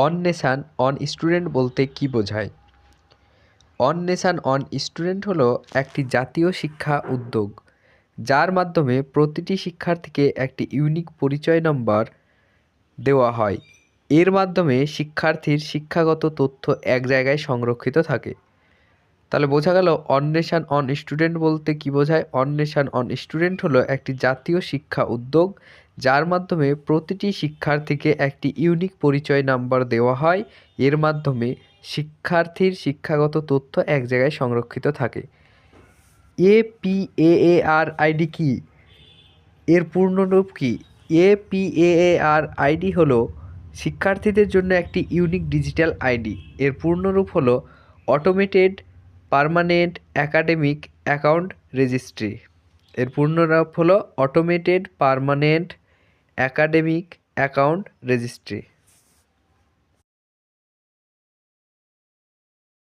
On nation on student বলতে কী বোঝায়? On nation on student হলো একটি জাতীয় শিক্ষা উদ্যোগ যার মাধ্যমে প্রতিটি শিক্ষার্থীকে একটি ইউনিক পরিচয় নম্বর দেওয়া হয়। এর মাধ্যমে শিক্ষার্থীর শিক্ষাগত তথ্য এক জায়গায় সংরক্ষিত থাকে। তাহলে বোঝা গেল অন নেশান অন স্টুডেন্ট বলতে কী বোঝায়? অন নেশান অন স্টুডেন্ট হলো একটি জাতীয় শিক্ষা উদ্যোগ যার মাধ্যমে প্রতিটি শিক্ষার্থীকে একটি ইউনিক পরিচয় নাম্বার দেওয়া হয়। এর মাধ্যমে শিক্ষার্থীর শিক্ষাগত তথ্য এক জায়গায় সংরক্ষিত থাকে। এপিএএআর-আইডি কি? এর পূর্ণরূপ কি? এপিএএআর-আইডি হলো শিক্ষার্থীদের জন্য একটি ইউনিক ডিজিটাল আইডি। এর পূর্ণরূপ হলো automated permanent academic account registry. এর পূর্ণরূপ হলো automated permanent academic account registry.